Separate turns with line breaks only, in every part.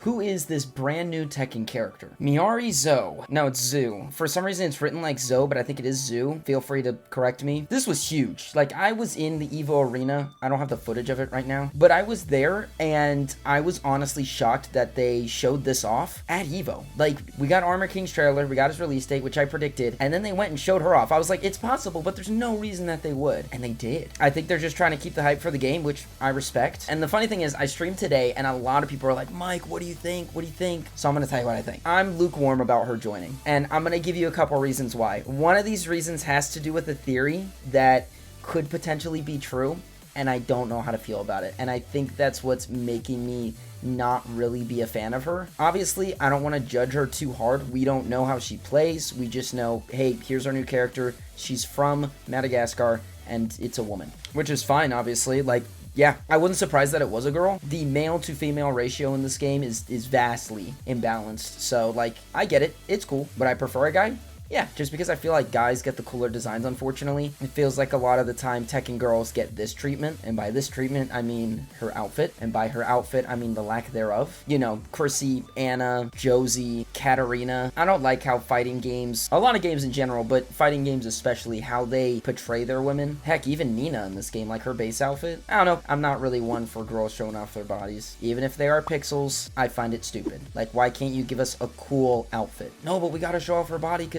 Who is this brand new Tekken character? Miary Zo. No, it's Zoo. For some reason, it's written like Zo, but I think it is Zoo. Feel free to correct me. This was huge. Like, I was in the Evo arena. I don't have the footage of it right now, but I was there, and I was honestly shocked that they showed this off at Evo. Like, we got Armor King's trailer, we got his release date, which I predicted, and then they went and showed her off. I was like, it's possible, but there's no reason that they would, and they did. I think they're just trying to keep the hype for the game, which I respect. And the funny thing is, I streamed today, and a lot of people are like, Mike, what do you think? What do you think? So I'm going to tell you what I think. I'm lukewarm about her joining, and I'm going to give you a couple reasons why. One of these reasons has to do with a theory that could potentially be true, and I don't know how to feel about it. And I think that's what's making me not really be a fan of her. Obviously, I don't want to judge her too hard. We don't know how she plays. We just know, hey, here's our new character. She's from Madagascar, and it's a woman, which is fine, obviously. Like, yeah, I wasn't surprised that it was a girl. The male to female ratio in this game is vastly imbalanced. So, like, I get it. It's cool. But I prefer a guy. Yeah, just because I feel like guys get the cooler designs, unfortunately. It feels like a lot of the time Tekken girls get this treatment. And by this treatment, I mean her outfit. And by her outfit, I mean the lack thereof. You know, Chrissy, Anna, Josie, Katarina. I don't like how fighting games, a lot of games in general, but fighting games especially, how they portray their women. Heck, even Nina in this game, like her base outfit. I don't know. I'm not really one for girls showing off their bodies. Even if they are pixels, I find it stupid. Like, why can't you give us a cool outfit? No, but we gotta show off her body.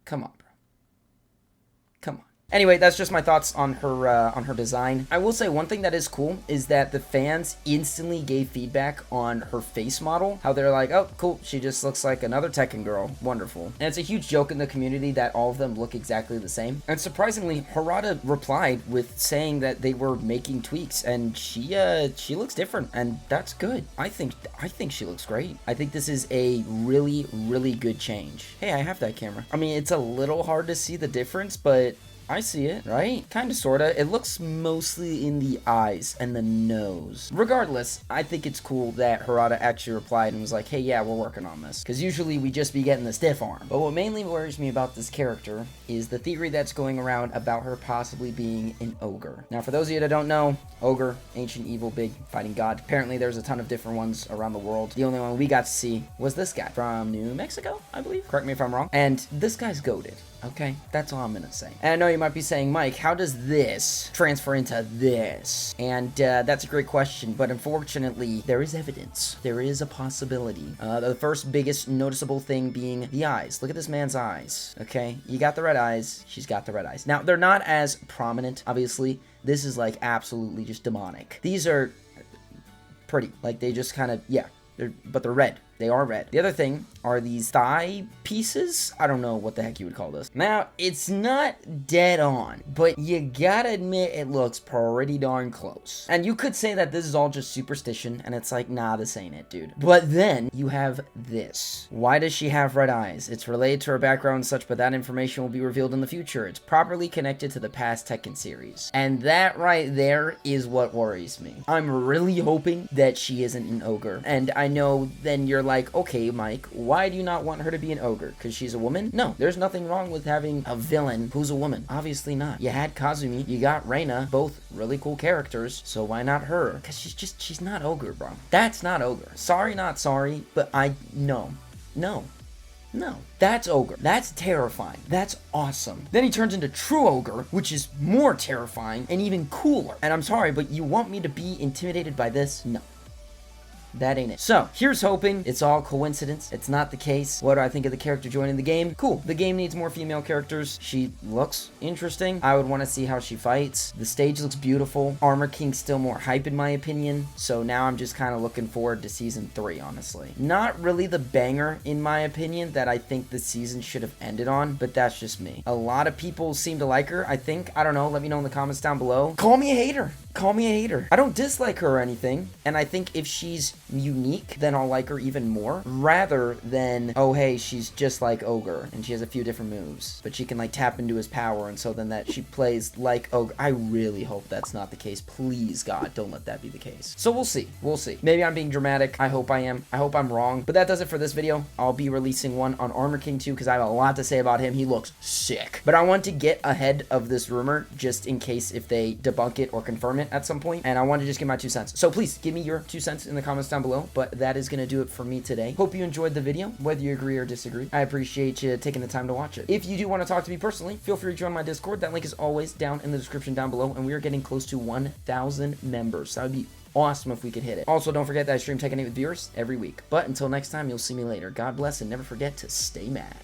Come on, bro. Come on. Anyway, that's just my thoughts on her design. I will say one thing that is cool is that the fans instantly gave feedback on her face model. How they're like, oh, cool, she just looks like another Tekken girl. Wonderful. And it's a huge joke in the community that all of them look exactly the same. And surprisingly, Harada replied with saying that they were making tweaks, and she looks different, and that's good. I think she looks great. I think this is a really, really good change. Hey, I have that camera. I mean, it's a little hard to see the difference, but I see it, right? Kinda, sorta. It looks mostly in the eyes and the nose. Regardless, I think it's cool that Harada actually replied and was like, hey, yeah, we're working on this. Because usually we just be getting the stiff arm. But what mainly worries me about this character is the theory that's going around about her possibly being an ogre. Now, for those of you that don't know, ogre, ancient, evil, big, fighting god. Apparently, there's a ton of different ones around the world. The only one we got to see was this guy from New Mexico, I believe. Correct me if I'm wrong. And this guy's goated. Okay, that's all I'm gonna say. And I know you might be saying, Mike, how does this transfer into this? And that's a great question, but unfortunately, there is evidence. There is a possibility. The first biggest noticeable thing being the eyes. Look at this man's eyes, okay? You got the red eyes, she's got the red eyes. Now, they're not as prominent, obviously. This is, like, absolutely just demonic. These are pretty. Like, they just kind of, yeah, but they're red. They are red. The other thing are these thigh pieces. I don't know what the heck you would call this. Now, it's not dead on, but you gotta admit it looks pretty darn close. And you could say that this is all just superstition, and it's like, nah, this ain't it, dude. But then you have this. Why does she have red eyes? It's related to her background and such, but that information will be revealed in the future. It's properly connected to the past Tekken series. And that right there is what worries me. I'm really hoping that she isn't an ogre. And I know then you're like, okay, Mike, why do you not want her to be an ogre? Because she's a woman? No, there's nothing wrong with having a villain who's a woman. Obviously not. You had Kazumi, you got Reina, both really cool characters, so why not her? Because she's not ogre, bro. That's not ogre. Sorry, not sorry, but no, that's ogre. That's terrifying. That's awesome. Then he turns into true ogre, which is more terrifying and even cooler. And I'm sorry, but you want me to be intimidated by this? No. That ain't it. So, here's hoping it's all coincidence. It's not the case. What do I think of the character joining the game? Cool. The game needs more female characters. She looks interesting. I would want to see how she fights. The stage looks beautiful. Armor King's still more hype in my opinion. So now I'm just kind of looking forward to Season 3, honestly. Not really the banger, in my opinion, that I think the season should have ended on, but that's just me. A lot of people seem to like her, I think. I don't know. Let me know in the comments down below. Call me a hater. Call me a hater. I don't dislike her or anything, and I think if she's unique, then I'll like her even more, rather than, oh hey, she's just like Ogre, and she has a few different moves, but she can like tap into his power, and so then that she plays like Ogre. I really hope that's not the case. Please, God, don't let that be the case. So we'll see. We'll see. Maybe I'm being dramatic. I hope I am. I hope I'm wrong. But that does it for this video. I'll be releasing one on Armor King 2 because I have a lot to say about him. He looks sick. But I want to get ahead of this rumor just in case if they debunk it or confirm it at some point, and I want to just give my 2 cents. So please give me your 2 cents in the comments down down below, but that is going to do it for me today. Hope you enjoyed the video, whether you agree or disagree. I appreciate you taking the time to watch it. If you do want to talk to me personally, feel free to join my Discord. That link is always down in the description down below, and we are getting close to 1,000 members. That would be awesome if we could hit it. Also, don't forget that I stream Tekken 8 with viewers every week. But until next time, you'll see me later. God bless, and never forget to stay mad.